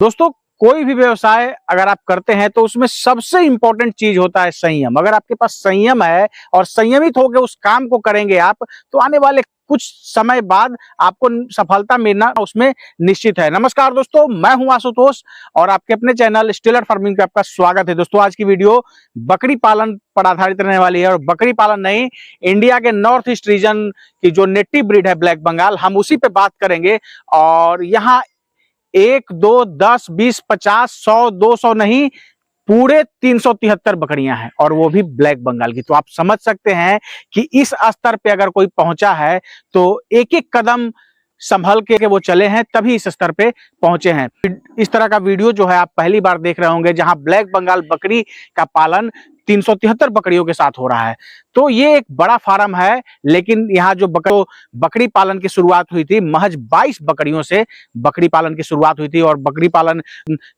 दोस्तों, कोई भी व्यवसाय अगर आप करते हैं तो उसमें सबसे इंपॉर्टेंट चीज होता है संयम। अगर आपके पास संयम है और संयमित होकर उस काम को करेंगे आप, तो आने वाले कुछ समय बाद आपको सफलता मिलना उसमें निश्चित है। नमस्कार दोस्तों, मैं हूं आशुतोष और आपके अपने चैनल स्टेलर फार्मिंग पे आपका स्वागत है। दोस्तों, आज की वीडियो बकरी पालन पर आधारित रहने वाली है और बकरी पालन नहीं, इंडिया के नॉर्थ ईस्ट रीजन की जो नेटिव ब्रीड है ब्लैक बंगाल, हम उसी पे बात करेंगे। और यहाँ 1, 2, 10, 20, 50, 100, 200 नहीं, पूरे 373 बकरियां हैं और वो भी ब्लैक बंगाल की। तो आप समझ सकते हैं कि इस स्तर पे अगर कोई पहुंचा है तो एक एक कदम संभल के वो चले हैं, तभी इस स्तर पे पहुंचे हैं। इस तरह का वीडियो जो है आप पहली बार देख रहे होंगे, जहां ब्लैक बंगाल बकरी का पालन 373 बकरियों के साथ हो रहा है। तो ये एक बड़ा फार्म है, लेकिन यहाँ जो बकरी पालन की शुरुआत हुई थी, महज 22 बकरियों से बकरी पालन की शुरुआत हुई थी और बकरी पालन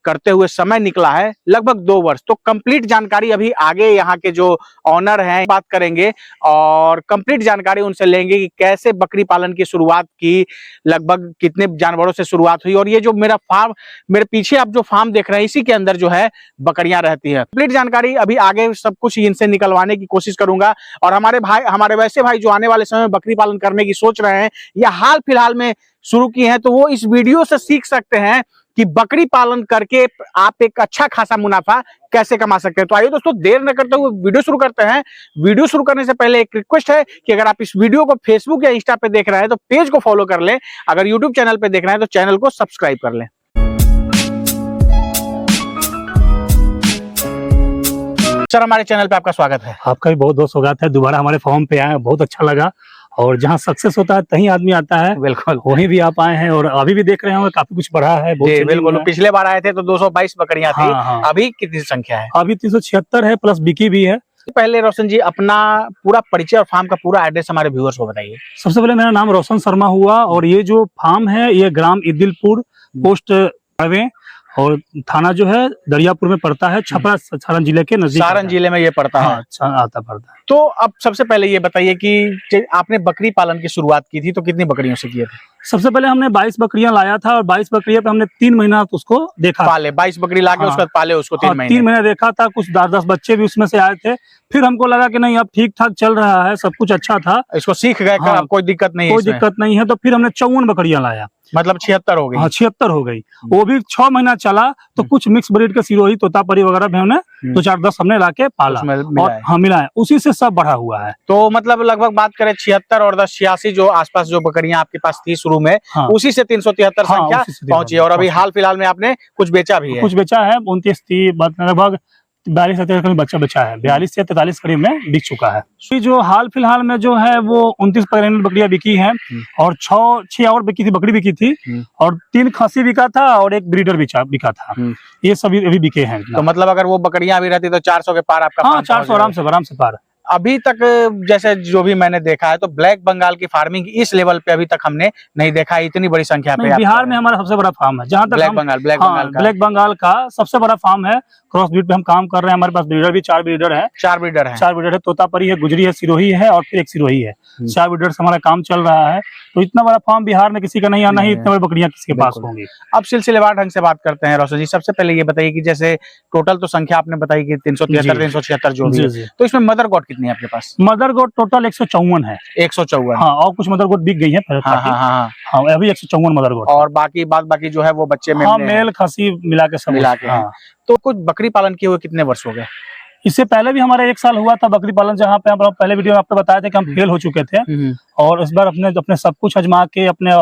करते हुए समय निकला है लगभग 2 वर्ष। तो कंप्लीट जानकारी अभी आगे यहाँ के जो ऑनर हैं बात करेंगे और कंप्लीट जानकारी उनसे लेंगे कि कैसे बकरी पालन की शुरुआत की, लगभग कितने जानवरों से शुरुआत हुई और ये जो मेरा फार्म, मेरे पीछे आप जो फार्म देख रहे हैं, इसी के अंदर जो है बकरियां रहती है। कंप्लीट जानकारी अभी आगे सब कुछ इनसे निकलवाने की कोशिश करूंगा। और हमारे वैसे भाई जो आने वाले समय में बकरी पालन करने की सोच रहे हैं या हाल फिलहाल में शुरू की हैं, तो वो इस वीडियो से सीख सकते हैं कि बकरी पालन करके आप एक अच्छा खासा मुनाफा कैसे कमा सकते हैं। तो आइए दोस्तों, देर न करते हुए वीडियो शुरू करते हैं। वीडियो शुरू करने से पहले एक रिक्वेस्ट है कि अगर आप इस वीडियो को फेसबुक या इंस्टा पे देख रहे हैं तो पेज को फॉलो कर लें, अगर यूट्यूब चैनल पे देख रहे हैं तो चैनल को सब्सक्राइब कर लें। सर, हमारे चैनल पे आपका स्वागत है। आपका भी बहुत बहुत स्वागत है। दोबारा हमारे फॉर्म पे आए, बहुत अच्छा लगा। और जहाँ सक्सेस होता है तहीं आदमी आता है। बिल्कुल, वहीं भी आप आए हैं और अभी भी देख रहे होंगे काफी कुछ बढ़ा है। जी बिल्कुल, पिछले बार आए थे तो 222 बकरियां थी। हाँ। अभी कितनी संख्या है? अभी 376 है, प्लस बिकी भी है। पहले रोशन जी अपना पूरा परिचय और फार्म का पूरा एड्रेस हमारे व्यूअर्स को बताइए। सबसे पहले मेरा नाम रोशन शर्मा हुआ और ये जो फार्म है ये ग्राम इदिलपुर, पोस्ट हाईवे और थाना जो है दरियापुर में पड़ता है। छपरा सारण जिले के नजदीक, सारण जिले में ये पड़ता है। अच्छा आता पड़ता है। तो अब सबसे पहले ये बताइए कि आपने बकरी पालन की शुरुआत की थी तो कितनी बकरियों से किए थे? सबसे पहले हमने 22 बकरियां लाया था और 22 बकरियों पे हमने 3 महीना उसको देखा, पाले 22 बकरी लाके उसके बाद पाले उसको 3 महीने। 3 महीने देखा था। कुछ 10-10 बच्चे भी उसमें से आए थे। फिर हमको लगा कि नहीं, अब ठीक ठाक चल रहा है, सब कुछ अच्छा था, इसको सीख गए। हाँ, कोई दिक्कत नहीं है, कोई दिक्कत नहीं है। तो फिर हमने 54 बकरियां लाया, मतलब 76 हो गई। हाँ 76 हो गई। वो भी 6 महीना चला। तो कुछ मिक्स ब्रीड के सिरोही, तोतापरी वगैरह भी हमने 2-4-10 हमने लाके पाला और हाँ मिलाया, उसी से सब बढ़ा हुआ है। तो मतलब लगभग बात करें 76 और 10 86 जो आसपास जो बकरियां आपके पास थी शुरू में, हाँ, उसी से 373 संख्या पहुंची है। और अभी हाल फिलहाल में आपने कुछ बेचा भी है? कुछ बेचा है, 29 लगभग 42 से 43 बच्चा बचा है। 42 से 43 करीब में बिक चुका है। जो हाल फिलहाल में जो है वो 29 प्रेग्नेंट बकरियां बिकी हैं और 6 और बिकी थी, बकरी बिकी थी और 3 खसी बिका था और 1 ब्रीडर बिका था। ये सभी अभी बिके हैं। तो मतलब अगर वो बकरियां अभी रहती तो 400 के पार आपका? हाँ 400 आराम से पार। अभी तक जैसे जो भी मैंने देखा है तो ब्लैक बंगाल की फार्मिंग इस लेवल पे अभी तक हमने नहीं देखा है, इतनी बड़ी संख्या पे। बिहार में हमारा सबसे बड़ा फार्म है, जहाँ तक ब्लैक बंगाल का सबसे बड़ा फार्म है। क्रॉस ब्रीड पे हम काम कर रहे हैं। हमारे पास ब्रीडर भी 4 ब्रीडर है। 4 ब्रीडर है। तोतापरी है, गुजरी है, सिरोही है और फिर 1 सिरोही है। 4 ब्रीडर से हमारा काम चल रहा है। तो इतना बड़ा फार्म बिहार में किसी का नहीं आना ही, इतने बड़ी बकरियां किसके पास होंगी। अब सिलसिलेवार ढंग से बात करते हैं रोशन जी। सबसे पहले ये बताइए कि जैसे टोटल तो संख्या आपने बताई कि 373 376 जो भी है, तो इसमें मदर गोट कितनी है आपके पास? मदर गोट टोटल 154 है। 154, हाँ, और कुछ मदर गोट बिक गई है। हाँ, अभी 154 मदर गोट और बाकी जो है वो बच्चे में मेल खसी मिला के सब मिला के। तो कुछ बकरी पालन किए हुए कितने वर्ष हो गए? इससे पहले भी हमारा 1 साल हुआ था बकरी पालन, जहाँ पे हम पहले वीडियो में आपको बताया था कि हम फेल हो चुके थे और इस बार अपने सब कुछ आजमा के अपने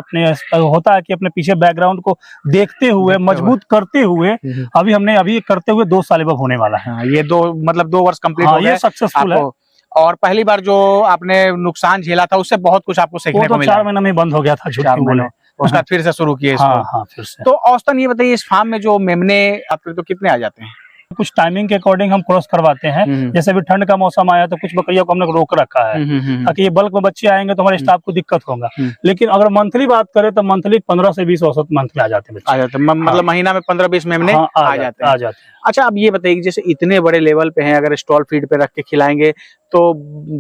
होता है कि अपने पीछे बैकग्राउंड को देखते हुए मजबूत करते हुए अभी करते हुए 2 साल होने वाला है। ये 2 वर्ष कंप्लीट हो गए, ये सक्सेसफुल है। और पहली बार जो आपने नुकसान झेला था उससे बहुत कुछ आपको सीखने को मिला। 4 महीने में बंद हो गया था, 4 महीने उसके बाद फिर से शुरू किए इसको। फिर से। तो औसतन ये बताइए, इस फार्म में जो मेमने आपके तो कितने आ जाते हैं? कुछ टाइमिंग के अकॉर्डिंग हम क्रॉस करवाते हैं। जैसे अभी ठंड का मौसम आया तो कुछ बकरियों को हमने रोक रखा है ताकि ये बल्क में बच्चे आएंगे तो हमारे स्टाफ को दिक्कत होगा। लेकिन अगर मंथली बात करें तो मंथली 15 से 20 औसत मंथली आ जाते हैं। मतलब महीना में 15-20 मेमने आ जाते हैं। आ जाते हैं। अच्छा, अब ये बताइए कि जैसे इतने बड़े लेवल पे हैं, अगर स्टॉल फीड पे रख के खिलाएंगे तो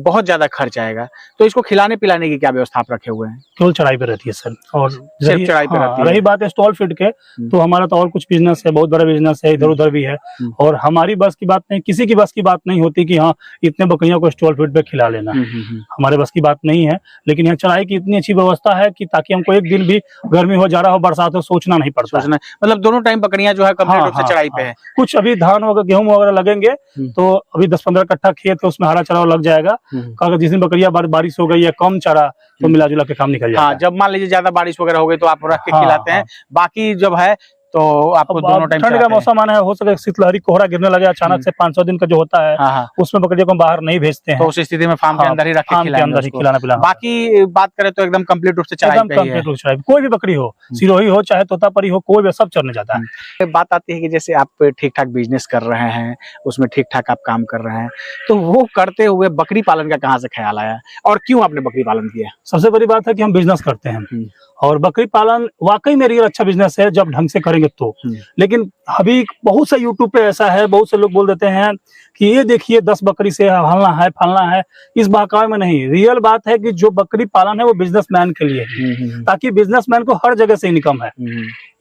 बहुत ज्यादा खर्च आएगा। तो इसको खिलाने पिलाने की क्या व्यवस्था आप रखे हुए हैं? केवल चढ़ाई पे रहती है सर। और सिर्फ चढ़ाई पे रहती है। रही बात स्टॉल फीड के, तो हमारा तो और कुछ बिजनेस है, बहुत बड़ा बिजनेस है, इधर उधर भी है। और हमारी बस की बात नहीं, किसी की बस की बात नहीं होती कि हाँ इतने बकरियों को स्टॉल फीड पे खिला लेना, हमारे बस की बात नहीं है। लेकिन यहाँ चढ़ाई की इतनी अच्छी व्यवस्था है कि ताकि हमको एक दिन भी गर्मी हो, जा रहा हो, बरसात हो, सोचना नहीं पड़ता। मतलब दोनों टाइम बकरियां जो है कंप्लीट रूप से चढ़ाई पे है। कुछ अभी धान वगैरह गेहूं वगैरह लगेंगे तो अभी 10-15 कट्ठा खेत है, उसमें हरा चरा लग जाएगा। अगर जिस दिन बकरियां बारिश हो गई या कम चरा तो मिला जुला के काम निकल जाएगा। हाँ, जब मान लीजिए ज्यादा बारिश वगैरह हो गई तो आप रख के खिलाते हैं। बाकी जब है तो आपको दोनों टाइम ठंड का मौसम आना है, हो सके शीतलहरी कोहरा गिरने लगे अचानक से 500 दिन का जो होता है, उसमें बकरियों को बाहर नहीं भेजते हैं। तो उस स्थिति में फार्म के अंदर ही रख के खिलाना पिलाना। बाकी बात करें तो एकदम कंप्लीट रूप से चढ़ाई पे ही है। कोई भी बकरी हो, सिरोही हो चाहे तोतापरी हो, कोई भी सब चढ़ने जाता है। बात आती है कि जैसे आप ठीक ठाक बिजनेस कर रहे हैं, उसमें ठीक ठाक आप काम कर रहे हैं, तो वो करते हुए बकरी पालन का कहाँ से ख्याल आया और क्यों आपने बकरी पालन किया? सबसे बड़ी बात है कि हम बिजनेस करते हैं और बकरी पालन वाकई में रियल अच्छा बिजनेस है जब ढंग से करेंगे तो। लेकिन अभी बहुत सा यूट्यूब पे ऐसा है, बहुत से लोग बोल देते हैं कि ये देखिए 10 बकरी से फलना है। इस बहकावे में नहीं, रियल बात है कि जो बकरी पालन है वो बिजनेसमैन के लिए है, ताकि बिजनेसमैन को हर जगह से इनकम है।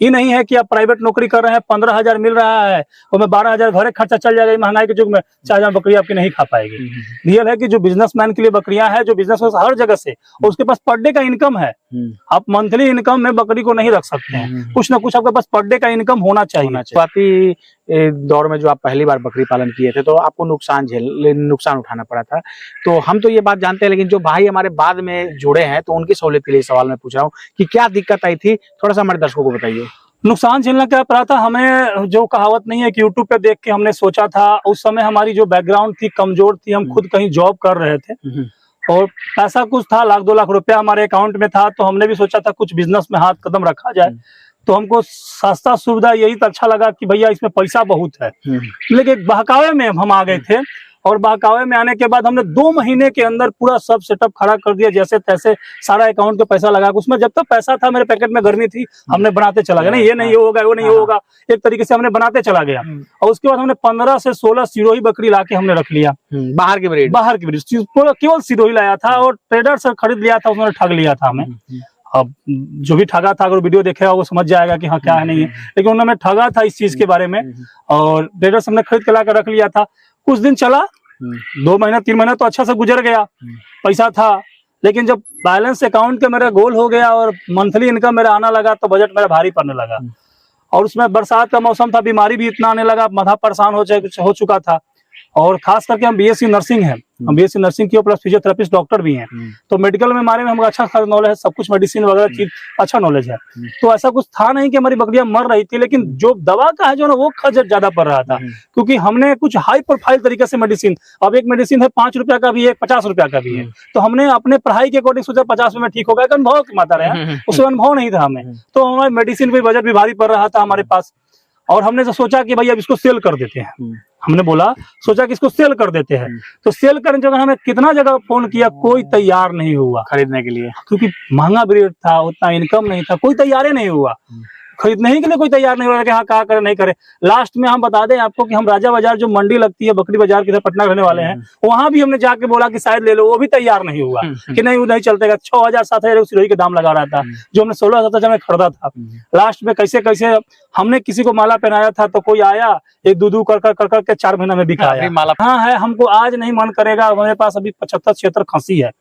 ये नहीं है कि आप प्राइवेट नौकरी कर रहे हैं, 15,000 मिल रहा है और में 12,000 घरे खर्चा चल जाएगा। महंगाई के युग में 4,000 बकरी आपकी नहीं खा पाएगी। रियल है कि जो बिजनेसमैन के लिए बकरियां हैं, जो बिजनेस हर जगह से, और उसके पास पर डे का इनकम है। आप मंथली इनकम में बकरी को नहीं रख सकते हैं, कुछ ना कुछ आपके पास पर डे का इनकम होना चाहिए। काफी दौर में जो आप पहली बार बकरी पालन किए थे तो आपको नुकसान उठाना पड़ा था, तो हम तो ये बात जानते हैं। लेकिन जो भाई हमारे बाद में जुड़े हैं तो उनकी सहूलियत के लिए सवाल मैं पूछ रहा हूँ कि क्या दिक्कत आई थी, थोड़ा सा हमारे दर्शकों को बताइए। नुकसान झेलना क्या पड़ा था हमें, जो कहावत नहीं है कि यूट्यूब पे देख के हमने सोचा था। उस समय हमारी जो बैकग्राउंड थी कमजोर थी, हम खुद कहीं जॉब कर रहे थे और पैसा कुछ था, 1-2 लाख रुपया हमारे अकाउंट में था। तो हमने भी सोचा था कुछ बिजनेस में हाथ कदम रखा जाए। तो हमको सस्ता सुविधा यही तो अच्छा लगा कि भैया इसमें पैसा बहुत है। लेकिन बहकावे में हम आ गए थे और बहकावे में आने के बाद हमने 2 महीने के अंदर पूरा सब सेटअप खड़ा कर दिया, जैसे तैसे सारा अकाउंट पे पैसा लगा। उसमें जब तक पैसा था मेरे पैकेट में गर्मी थी, हमने बनाते चला गया। नहीं ये नहीं होगा, वो नहीं होगा, एक तरीके से हमने बनाते चला गया। और उसके बाद हमने 15 से 16 सिरोही बकरी लाके हमने रख लिया। बाहर की ब्रीड केवल सिरोही लाया था और ट्रेडर से खरीद लिया था, उसने ठग लिया था हमें। अब जो भी ठगा था, अगर वीडियो देखेगा वो समझ जाएगा कि हाँ क्या है नहीं है। लेकिन उन्होंने ठगा था इस चीज के बारे में और ट्रेडर से हमने खरीद के लाकर रख लिया था। कुछ दिन चला, 2 महीना 3 महीना तो अच्छा से गुजर गया, पैसा था। लेकिन जब बैलेंस अकाउंट का मेरा गोल हो गया और मंथली इनकम मेरा आना लगा तो बजट मेरा भारी पड़ने लगा। और उसमें बरसात का मौसम था, बीमारी भी इतना आने लगा, माथा परेशान हो चुका था। और खास करके हम बीएससी नर्सिंग है, हम बीएससी नर्सिंग की प्लस फिजियोथेरेपिस्ट डॉक्टर भी हैं। तो मेडिकल में हमारे में हमको अच्छा खासा नॉलेज है, सब कुछ मेडिसिन वगैरह चीज अच्छा नॉलेज है। तो ऐसा कुछ था नहीं कि हमारी बकरियां मर रही थी। लेकिन जो दवा का है जो ना वो खर्च ज्यादा पड़ रहा था, क्योंकि हमने कुछ हाई प्रोफाइल तरीके से मेडिसिन, अब एक मेडिसिन है 5 रुपया का भी है, 50 रुपया का भी है। तो हमने अपने पढ़ाई के अकॉर्डिंग सोचा 50 में ठीक होगा, अनुभव माता रहे, उसमें अनुभव नहीं था हमें। तो हमारे मेडिसिन पे बजट भी भारी पड़ रहा था हमारे पास। और हमने तो सोचा कि भाई अब इसको सेल कर देते हैं। हमने सोचा कि इसको सेल कर देते हैं। तो सेल करने जगह हमें कितना जगह फोन किया, कोई तैयार नहीं हुआ खरीदने के लिए, क्योंकि महंगा ब्रीड था, उतना इनकम नहीं था, कोई तैयार ही नहीं हुआ। खरीदने ही के लिए कोई तैयार नहीं हो रहा कि हाँ क्या करे नहीं करे। लास्ट में हम बता दें आपको कि हम राजा बाजार जो मंडी लगती है बकरी बाजार की, पटना रहने वाले हैं, वहां भी हमने जाके बोला कि शायद ले लो, वो भी तैयार नहीं हुआ कि नहीं वो नहीं चलतेगा। 6,000-7,000 सिरोही के दाम लगा रहा था, जो हमने 16,000 में खरीदा था। लास्ट में कैसे कैसे हमने किसी को माला पहनाया था तो कोई आया, एक दूध कर के 4 महीना में बिकाया माला। हाँ है, हमको आज नहीं मन करेगा। हमारे पास अभी 75-76 खसी है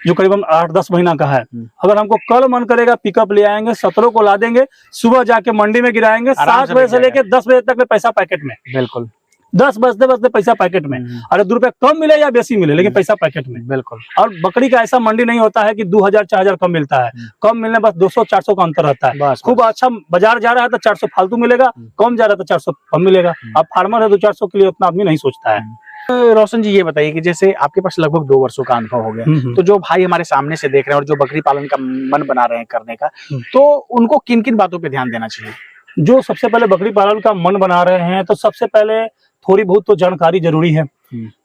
जो करीबन 8-10 महीना का है। अगर हमको कल मन करेगा पिकअप ले आएंगे, 17 को ला देंगे, सुबह जाके मंडी में गिराएंगे, 7 बजे से लेके 10 बजे तक में पैसा पैकेट में। बिल्कुल 10 बजते पैसा पैकेट में। अरे 2 रुपए कम मिले या बेसी मिले, लेकिन पैसा पैकेट में। बिल्कुल। और बकरी का ऐसा मंडी नहीं होता है कि 2,000-4,000 कम मिलता है। कम मिलने बस 200-400 का अंतर रहता है। खूब अच्छा बाजार जा रहा है तो 400 फालतू मिलेगा, कम जा रहा है तो 400 कम मिलेगा। अब फार्मर है तो 400 के लिए उतना आदमी नहीं सोचता है। रोशन जी ये बताइए कि जैसे आपके पास लगभग 2 वर्षों का अनुभव हो गया, तो जो भाई हमारे सामने से देख रहे हैं और जो बकरी पालन का मन बना रहे हैं करने का, तो उनको किन किन बातों पे ध्यान देना चाहिए? जो सबसे पहले बकरी पालन का मन बना रहे हैं तो सबसे पहले थोड़ी बहुत तो जानकारी जरूरी है।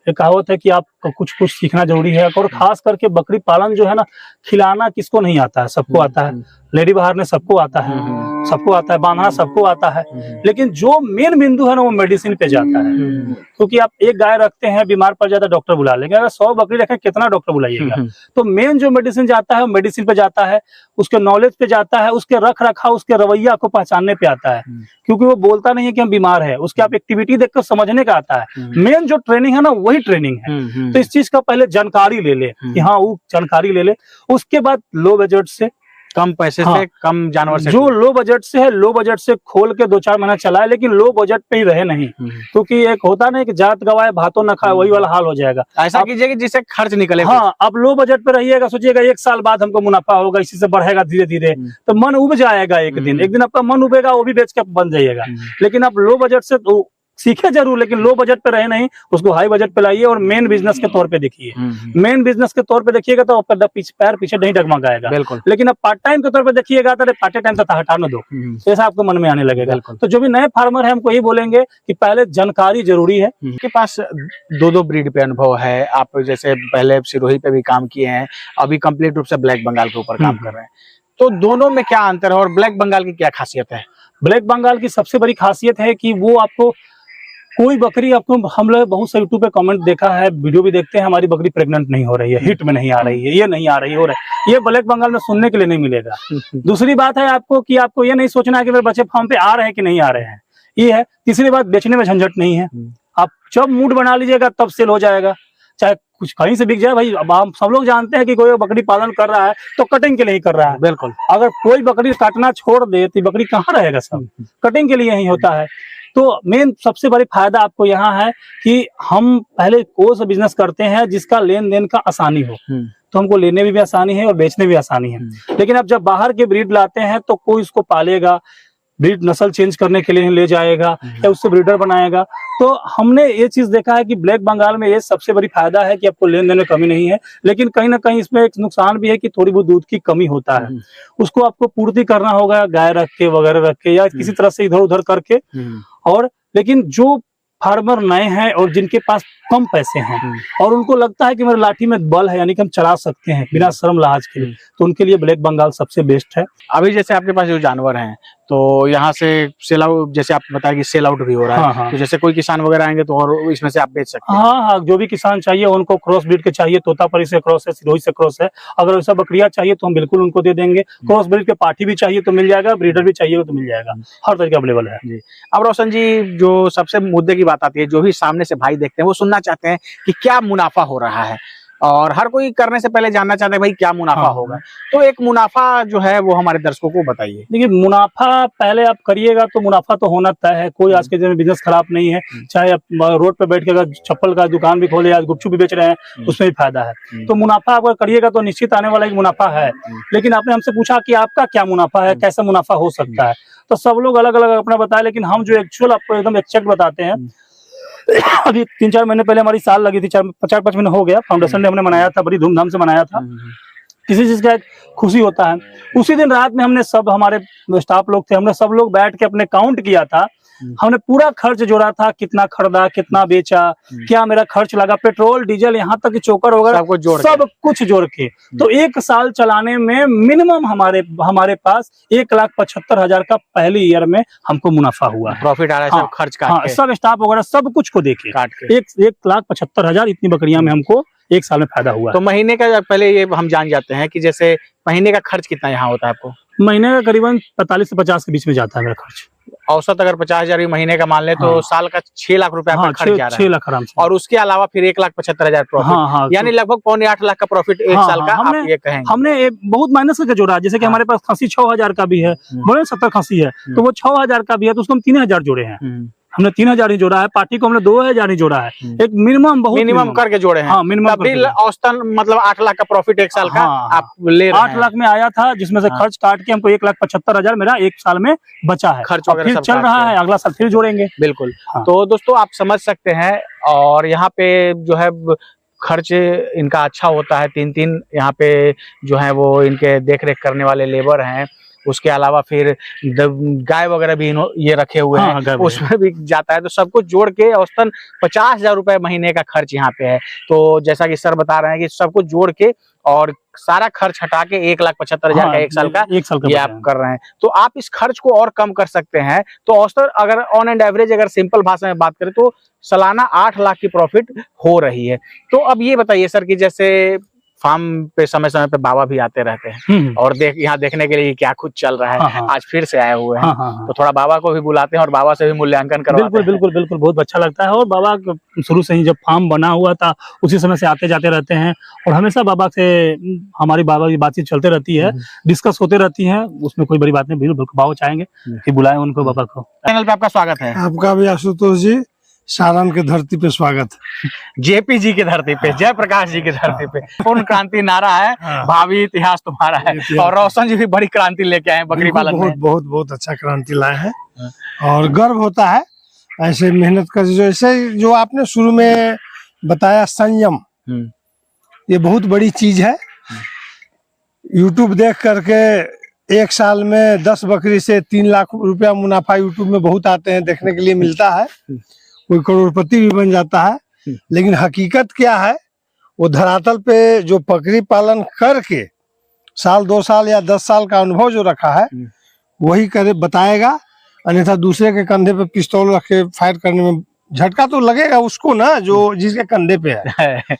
एक कहावत है कि आपको कुछ कुछ सीखना जरूरी है, और खास करके बकरी पालन जो है ना, खिलाना किसको नहीं आता है, सबको आता है। लेडी बाहर ने सबको आता है, सबको आता है, बांधना सबको आता है, लेकिन जो मेन बिंदु है ना वो मेडिसिन पे जाता है। क्योंकि आप एक गाय रखते हैं, बीमार पड़ जाता है, डॉक्टर बुला लेंगे। अगर 100 बकरी रखें, कितना डॉक्टर बुलाइएगा? तो मेन जो मेडिसिन जाता है वो मेडिसिन पे जाता है, उसके नॉलेज पे जाता है, उसके रख रखाव, उसके रवैया को पहचानने पे आता है। क्योंकि वो बोलता नहीं है कि हम बीमार है, उसके आप एक्टिविटी देखकर समझने का आता है। मेन जो ट्रेनिंग है ना वही ट्रेनिंग है। तो इस चीज का पहले जानकारी ले ले कि हाँ, वो जानकारी ले ले। उसके बाद लो बजट से, कम पैसे से, कम जानवर से, जो लो बजट से है, लो बजट से खोल के 2-4 महीना चलाए, लेकिन लो बजट पे ही रहे नहीं। क्योंकि एक होता नहीं कि जात गवाए भातों न खाए, वही वाला हाल हो जाएगा। ऐसा कीजिए कि जिससे खर्च निकले। हाँ, आप लो बजट पे रहिएगा, सोचिएगा 1 साल बाद हमको मुनाफा होगा, इसी से बढ़ेगा धीरे धीरे, तो मन उब जाएगा। एक दिन आपका मन उबेगा, वो भी बेच के बन जाइएगा। लेकिन आप लो बजट से तो सीखे जरूर, लेकिन लो बजट पे रहे नहीं, उसको हाई बजट पे लाइए और मेन बिजनेस के तौर पे देखिए। मेन बिजनेस के तौर पे देखिएगा तो आपका पैर पीछे नहीं डगमगाएगा। बिल्कुल। लेकिन अब पार्ट टाइम के तौर पे देखिएगा तो पार्ट टाइम तो हटा न दो, ऐसा आपको मन में आने लगेगा। तो जो भी नए फार्मर है, हमको यही बोलेंगे कि पहले जानकारी जरूरी है। आपके पास 2 ब्रीड पे अनुभव है, आप जैसे पहले सिरोही पे भी काम किए हैं, अभी कंप्लीट रूप से ब्लैक बंगाल के ऊपर काम कर रहे हैं, तो दोनों में क्या अंतर है और ब्लैक बंगाल की क्या खासियत है? ब्लैक बंगाल की सबसे बड़ी खासियत है कि वो आपको कोई बकरी, आपको हम लोग बहुत से यूट्यूब पे कमेंट देखा है, वीडियो भी देखते हैं, हमारी बकरी प्रेग्नेंट नहीं हो रही है, हिट में नहीं आ रही है, ये नहीं आ रही, हो रहा है, ये ब्लैक बंगाल में सुनने के लिए नहीं मिलेगा। दूसरी बात है आपको कि आपको ये नहीं सोचना है कि मेरे बच्चे फार्म पे आ रहे हैं कि नहीं आ रहे हैं, ये है। तीसरी बात, बेचने में झंझट नहीं है। आप जब मूड बना लीजिएगा तब सेल हो जाएगा, चाहे कुछ कहीं से बिक जाए। भाई अब हम सब लोग जानते हैं कि कोई बकरी पालन कर रहा है तो कटिंग के लिए ही कर रहा है। बिल्कुल। अगर कोई बकरी काटना छोड़ दे तो बकरी कहाँ रहेगा? सब कटिंग के लिए ही होता है। तो मेन सबसे बड़ी फायदा आपको यहाँ है कि हम पहले कोई सा बिजनेस करते हैं जिसका लेन देन का आसानी हो, तो हमको लेने में भी आसानी है और बेचने में भी आसानी है। लेकिन अब जब बाहर के ब्रीड लाते हैं तो कोई उसको पालेगा, ब्रीड नस्ल चेंज करने के लिए ले जाएगा या उससे ब्रीडर बनाएगा। तो हमने ये चीज देखा है कि ब्लैक बंगाल में ये सबसे बड़ी फायदा है कि आपको लेन देन में कमी नहीं है। लेकिन कहीं ना कहीं इसमें एक नुकसान भी है कि थोड़ी बहुत दूध की कमी होता है, उसको आपको पूर्ति करना होगा, गाय रख के वगैरह रख के या किसी तरह से इधर उधर करके। और लेकिन जो फार्मर नए हैं और जिनके पास कम पैसे हैं और उनको लगता है कि मेरे लाठी में बल है, यानी कि हम चला सकते हैं बिना शर्म लाज के, तो उनके लिए ब्लैक बंगाल सबसे बेस्ट है। अभी जैसे आपके पास जो जानवर हैं तो यहाँ से सेल आउट, जैसे आप बताया कि सेल आउट भी हो रहा है, तो जैसे कोई किसान वगैरह आएंगे तो और इसमें से आप बेच सकते हैं? हाँ, जो भी किसान चाहिए उनको क्रॉस ब्रीड के चाहिए, तोतापरी से क्रॉस है, सिरोही से क्रॉस है, अगर वैसा बकरिया चाहिए तो हम बिल्कुल उनको दे देंगे। क्रॉस ब्रीड के पाठी भी चाहिए तो मिल जाएगा, ब्रीडर भी चाहिए तो मिल जाएगा, हर तरीके अवेलेबल है जी। अब रोशन जी, जो सबसे मुद्दे की बात आती है, जो भी सामने से भाई देखते हैं वो सुनना चाहते हैं कि क्या मुनाफा हो रहा है, और हर कोई करने से पहले जानना चाहता है भाई क्या मुनाफा होगा। तो एक मुनाफा जो है वो हमारे दर्शकों को बताइए। देखिए, मुनाफा पहले आप करिएगा तो मुनाफा तो होना तय है। कोई आज के दिन में बिजनेस खराब नहीं है, चाहे आप रोड पे बैठ के अगर चप्पल का दुकान भी खोले या गुपचुप भी बेच रहे हैं उसमें भी फायदा है। तो मुनाफा अगर करिएगा तो निश्चित आने वाला एक मुनाफा है। लेकिन आपने हमसे पूछा कि आपका क्या मुनाफा है, कैसे मुनाफा हो सकता है, तो सब लोग अलग अलग अपना बताए, लेकिन हम जो एक्चुअल आपको एकदम एक्चुअल बताते हैं। अभी 3-4 महीने पहले हमारी साल लगी थी, 4-5 महीने हो गया, फाउंडेशन डे हमने मनाया था, बड़ी धूमधाम से मनाया था। किसी चीज का खुशी होता है। उसी दिन रात में हमने सब, हमारे स्टाफ लोग थे, हमने सब लोग बैठ के अपने काउंट किया था। हमने पूरा खर्च जोड़ा था, कितना खरीदा, कितना बेचा, क्या मेरा खर्च लगा, पेट्रोल डीजल यहाँ तक कि चोकर वगैरह सब कुछ जोड़ के। तो 1 साल चलाने में मिनिमम हमारे पास 1,75,000 का पहले ईयर में हमको मुनाफा हुआ, प्रॉफिट आ रहा है। हाँ, सब खर्च काट के, सब स्टाफ वगैरह सब कुछ को देखे 1,75,000 इतनी बकरियां में हमको 1 साल में फायदा हुआ। तो महीने का पहले ये हम जान जाते हैं कि जैसे महीने का खर्च कितना यहाँ होता है आपको? महीने का करीबन 45 से 50 के बीच में जाता है मेरा खर्च। औसत अगर 50,000 महीने का मान ले तो साल का 6 लाख रुपए आपका खर्च जा रहा है। 6 लाख आराम से। और उसके अलावा फिर 1,75,000 प्रॉफिट, यानी लगभग 7.25 लाख का प्रॉफिट एक साल का आप ये कहेंगे। हमने बहुत माइनस करके जोड़ा, जैसे कि हमारे पास खस्सी 6,000 का भी है, बोले 70 खस्सी है तो वो 6,000 का भी है, तो उसको हम 3,000 जोड़े हैं। हमने 3,000 ही जोड़ा है, पार्टी को हमने 2,000 ही जोड़ा है, एक मिनिमम बहुत मिनिमम करके जोड़े हैं। हाँ, मिनिमम औसतन मतलब 8 लाख का प्रॉफिट एक साल का आप ले रहे हैं। 8 लाख में आया था, जिसमें से खर्च काट के हमको 1,75,000 मेरा 1 साल में बचा है। खर्च वगैरह फिर चल रहा है, अगला साल फिर जोड़ेंगे। बिल्कुल। तो दोस्तों आप समझ सकते हैं, और यहाँ पे जो है खर्च इनका अच्छा होता है। 3-3 यहाँ पे जो है वो इनके देख रेख करने वाले लेबर हैं, उसके अलावा फिर गाय वगैरह भी ये रखे हुए हाँ, हैं, गाय वगैरह। उसमें भी जाता है। तो सब कुछ जोड़ के औसतन 50,000 रुपए महीने का खर्च यहाँ पे है। तो जैसा कि सर बता रहे हैं कि सब कुछ जोड़ के और सारा खर्च हटा के 1,75,000 का हाँ, एक साल का एक साल का ये बचा आप है। कर रहे हैं। तो आप इस खर्च को और कम कर सकते हैं। तो औसतन अगर ऑन एंड एवरेज अगर सिंपल भाषा में बात करें तो सालाना 8 लाख की प्रॉफिट हो रही है। तो अब ये बताइए सर कि जैसे फार्म पे समय समय पे बाबा भी आते रहते हैं और यहाँ देखने के लिए क्या कुछ चल रहा है। हाँ, हाँ। आज फिर से आए हुए हैं। हाँ, हाँ, हाँ। तो थोड़ा बाबा को भी बुलाते हैं और बाबा से भी मूल्यांकन करवाते बिल्कुल, हैं। बिल्कुल, बिल्कुल, बहुत अच्छा लगता है। और बाबा शुरू से ही जब फार्म बना हुआ था उसी समय से आते जाते रहते हैं और हमेशा बाबा से हमारी बाबा की बातचीत चलते रहती है, डिस्कस होते रहती है, उसमें कोई बड़ी बात नहीं। बिल्कुल बाबा चाहेंगे कि बुलाएं उनको, बाबा को। चैनल पे आपका स्वागत है। आपका भी आशुतोष जी, सारण के धरती पे स्वागत। जेपी जी की धरती पे, जयप्रकाश जी की धरती पे पूर्ण क्रांति नारा है, भावी इतिहास तुम्हारा है। और रोशन जी भी बड़ी क्रांति लेके आए हैं बकरी पालन बहुत में। बहुत बहुत अच्छा क्रांति लाए हैं और गर्व होता है ऐसे मेहनत कर। जैसे जो आपने शुरू में बताया संयम, ये बहुत बड़ी चीज है। यूट्यूब देख करके एक साल में 10 बकरी से 3 लाख रुपया मुनाफा यूट्यूब में बहुत आते हैं, देखने के लिए मिलता है। कोई करोड़पति भी बन जाता है। लेकिन हकीकत क्या है, वो धरातल पे जो बकरी पालन करके साल 2 साल या 10 साल का अनुभव जो रखा है वही करे बताएगा। अन्यथा दूसरे के कंधे पे पिस्तौल रख के फायर करने में झटका तो लगेगा उसको ना, जो जिसके कंधे पे है।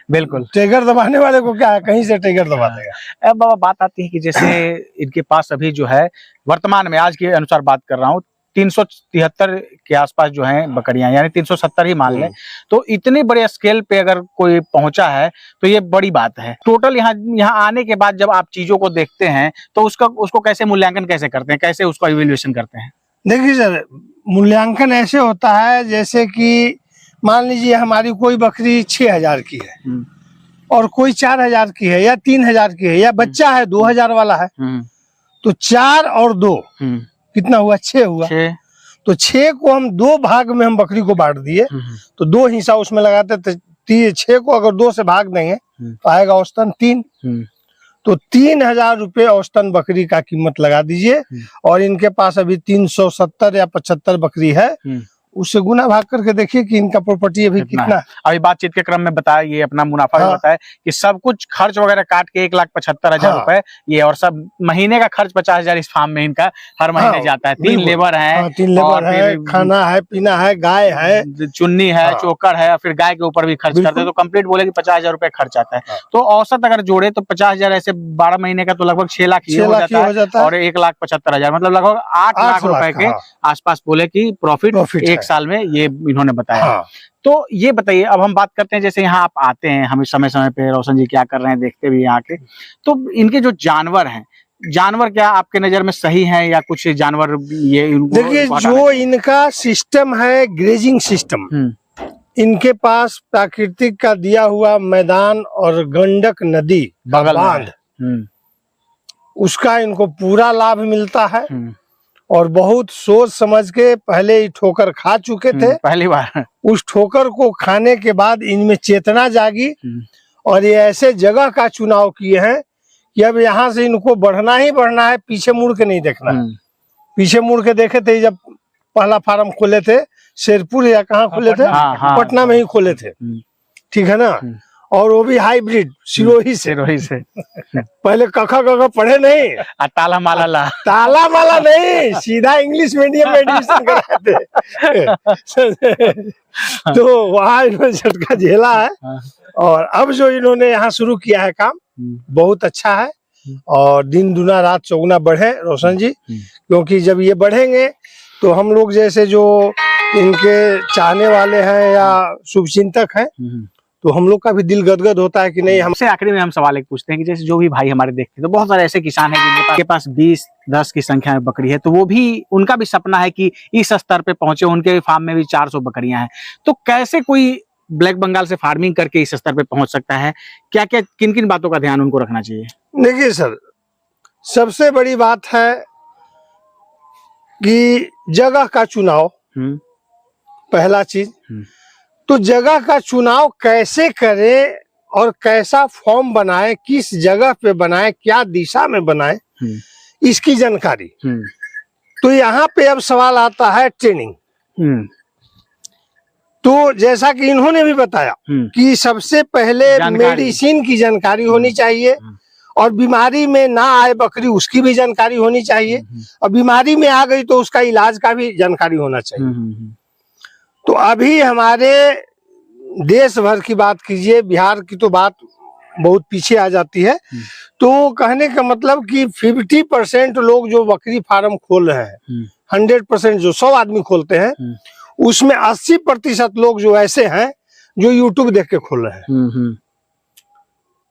बिल्कुल। ट्रिगर दबाने वाले को क्या है, कहीं से ट्रिगर दबा देगा। अब बाबा बात आती है कि जैसे इनके पास अभी जो है वर्तमान में आज के अनुसार बात कर रहा हूँ 373 के आसपास जो हैं बकरियां, यानी 370 ही मान लें। तो इतने बड़े स्केल पे अगर कोई पहुंचा है तो ये बड़ी बात है। टोटल यहाँ आने के बाद जब आप चीजों को देखते हैं तो उसको कैसे मूल्यांकन कैसे करते हैं, कैसे उसका इवैल्यूएशन करते हैं? देखिए सर, मूल्यांकन ऐसे होता है जैसे कि मान लीजिए हमारी कोई बकरी 6,000 की है और कोई 4,000 की है या 3,000 की है, या बच्चा है 2,000 वाला है, तो 4 और 2 कितना हुआ? 6 हुआ। तो 6 को हम 2 भाग में हम बकरी को बांट दिए, तो 2 हिस्सा उसमें लगाते, तो 6 को अगर 2 से भाग देंगे तो आएगा औसतन 3। तो 3,000 रुपये औसतन बकरी का कीमत लगा दीजिए। और इनके पास अभी 370 या 75 बकरी है, उससे गुना भाग करके देखिए कि इनका प्रॉपर्टी अभी कितना है। अभी बातचीत के क्रम में बताया, ये अपना मुनाफा भी बताया कि सब कुछ खर्च वगैरह काट के 1,75,000 रुपए ये, और सब महीने का खर्च 50,000 इस फार्म में इनका हर महीने जाता है। 3 लेबर है, 3 लेबर है, खाना है, पीना है, गाय है, चुन्नी है, चोकर है, फिर गाय के ऊपर भी खर्च करते हैं। तो कंप्लीट बोले कि 50,000 रुपए खर्च आता है। तो औसत अगर जोड़े तो 50,000 ऐसे 12 महीने का तो लगभग 6 लाख हो जाता है। और 1,75,000 मतलब लगभग 8 लाख रुपए के आसपास बोले की प्रॉफिट एक साल में ये इन्होंने बताया। तो ये बताइए, अब हम बात करते हैं जैसे यहाँ आप आते हैं, हमें समय समय पे रोशन जी क्या कर रहे हैं देखते भी यहाँ के। तो इनके जो जानवर हैं, जानवर क्या आपके नजर में सही हैं या कुछ जानवर ये? देखिए, जो इनका सिस्टम है ग्रेजिंग सिस्टम, इनके पास प्राकृतिक का दिया हुआ मैदान और गंडक नदी बांध, उसका इनको पूरा लाभ मिलता है। और बहुत सोच समझ के पहले ही ठोकर खा चुके थे, पहली बार। उस ठोकर को खाने के बाद इनमें चेतना जागी और ये ऐसे जगह का चुनाव किए हैं कि अब यहाँ से इनको बढ़ना ही बढ़ना है, पीछे मुड़ के नहीं देखना है। पीछे मुड़ के देखे थे जब पहला फार्म खोले थे, शेरपुर या कहाँ खोले थे, पटना में ही खोले थे, ठीक है ना। और वो भी हाइब्रिड सिरोही से पहले कखा कखा पढ़े नहीं, ताला माला नहीं, सीधा इंग्लिश मीडियम में एडमिशन कराए थे। तो वहाँ इन्होंने झटका झेला है। और अब जो इन्होंने यहाँ शुरू किया है काम, बहुत अच्छा है। और दिन दुना रात चौगुना बढ़े रोशन जी, क्योंकि जब ये बढ़ेंगे तो हम लोग जैसे जो इनके चाहने वाले हैं या शुभचिंतक हैं, तो हम लोग का भी दिल गदगद होता है कि नहीं। हमसे आखिरी में हम सवाल एक पूछते हैं कि जैसे जो भी भाई हमारे देखते हैं, तो बहुत सारे ऐसे किसान हैं जिनके पास 20-10 की संख्या में बकरी है, तो वो भी, उनका भी सपना है कि इस स्तर पे पहुंचे, उनके फार्म में भी 400 बकरियां हैं। तो कैसे कोई ब्लैक बंगाल से फार्मिंग करके इस स्तर पे पहुंच सकता है? क्या क्या किन किन बातों का ध्यान उनको रखना चाहिए? देखिए सर, सबसे बड़ी बात है कि जगह का चुनाव, पहला चीज। तो जगह का चुनाव कैसे करें और कैसा फॉर्म बनाए, किस जगह पे बनाए, क्या दिशा में बनाए, इसकी जानकारी। तो यहाँ पे अब सवाल आता है ट्रेनिंग। तो जैसा कि इन्होंने भी बताया कि सबसे पहले मेडिसिन की जानकारी होनी चाहिए, और बीमारी में ना आए बकरी उसकी भी जानकारी होनी चाहिए, और बीमारी में आ गई तो उसका इलाज का भी जानकारी होना चाहिए। तो अभी हमारे देश भर की बात कीजिए, बिहार की तो बात बहुत पीछे आ जाती है। तो कहने का मतलब कि 50% लोग जो बकरी फार्म खोल रहे हैं, 100% जो 100 आदमी खोलते हैं, उसमें 80% लोग जो ऐसे हैं जो यूट्यूब देख के खोल रहे हैं।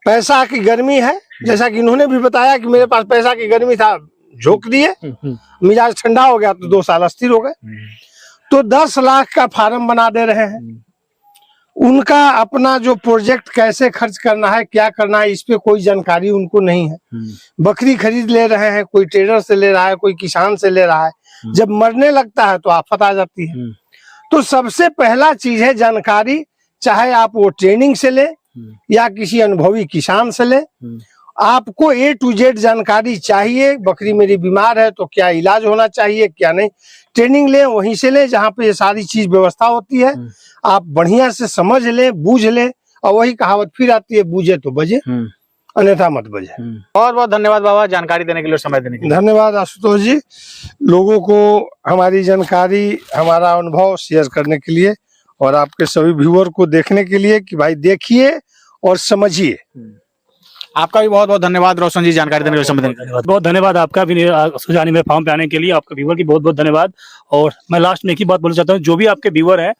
पैसा की गर्मी है, जैसा कि इन्होंने भी बताया कि मेरे पास पैसा की गर्मी था, झोंक दिए, मिजाज ठंडा हो गया तो 2 साल अस्थिर हो गए। तो 10 लाख का फार्म बना दे रहे हैं। उनका अपना जो प्रोजेक्ट कैसे खर्च करना है, क्या करना है, इस पे कोई जानकारी उनको नहीं है। बकरी खरीद ले रहे हैं, कोई ट्रेडर से ले रहा है, कोई किसान से ले रहा है। जब मरने लगता है तो आफत आ जाती है। तो सबसे पहला चीज है जानकारी, चाहे आप वो ट्रेनिंग से ले या किसी अनुभवी किसान से ले, आपको A to Z जानकारी चाहिए। बकरी मेरी बीमार है तो क्या इलाज होना चाहिए, क्या नहीं, ट्रेनिंग ले, वहीं से ले जहाँ पे ये सारी चीज व्यवस्था होती है। आप बढ़िया से समझ ले, बूझ ले, और वही कहावत फिर आती है, बूझे तो बजे, अन्यथा मत बजे। बहुत बहुत धन्यवाद बाबा, जानकारी देने के लिए, समय देने के लिए। धन्यवाद आशुतोष जी, लोगों को हमारी जानकारी, हमारा अनुभव शेयर करने के लिए, और आपके सभी व्यूअर को देखने के लिए कि भाई देखिए और समझिए। आपका भी बहुत बहुत धन्यवाद रोशन जी, जानकारी देने के लिए, समय देने के लिए। बहुत धन्यवाद आपका भी सुजानी में फार्म पे आने के लिए, आपके व्यूअर की बहुत बहुत धन्यवाद। और मैं लास्ट में एक ही बात बोलना चाहता हूँ, जो भी आपके व्यूअर हैं,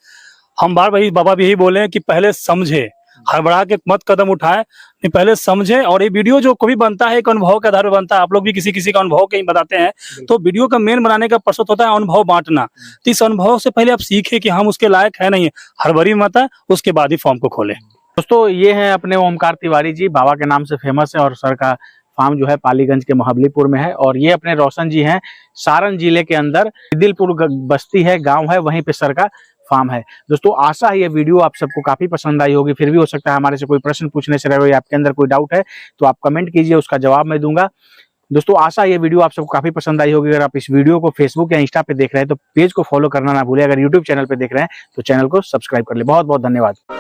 हम बार वही बाबा भी यही बोले हैं कि पहले समझे, हड़बड़ा के मत कदम उठाएं, नहीं पहले समझे। और ये वीडियो जो कभी बनता है एक अनुभव के आधार पर बनता है, आप लोग भी किसी किसी का अनुभव कहीं बताते हैं, तो वीडियो का मेन बनाने का पर्पस होता है अनुभव बांटना। तो इस अनुभव से पहले आप सीखें कि हम उसके लायक है नहीं, हड़बड़ी मत है, उसके बाद ही फॉर्म को खोलें। दोस्तों ये हैं अपने ओमकार तिवारी जी, बाबा के नाम से फेमस है, और सर का फार्म जो है पालीगंज के महाबलीपुर में है। और ये अपने रोशन जी हैं, सारण जिले के अंदर दिलपुर बस्ती है, गांव है, वहीं पे सर का फार्म है। दोस्तों आशा है ये वीडियो आप सबको काफी पसंद आई होगी। फिर भी हो सकता है हमारे से कोई प्रश्न पूछने से रहे हो या आपके अंदर कोई डाउट है तो आप कमेंट कीजिए, उसका जवाब मैं दूंगा। दोस्तों आशा ये वीडियो आप सबको काफी पसंद आई होगी। अगर आप इस वीडियो को फेसबुक या इंस्टा पे देख रहे हैं तो पेज को फॉलो करना ना भूलें। अगर यूट्यूब चैनल पे देख रहे हैं तो चैनल को सब्सक्राइब कर ले। बहुत बहुत धन्यवाद।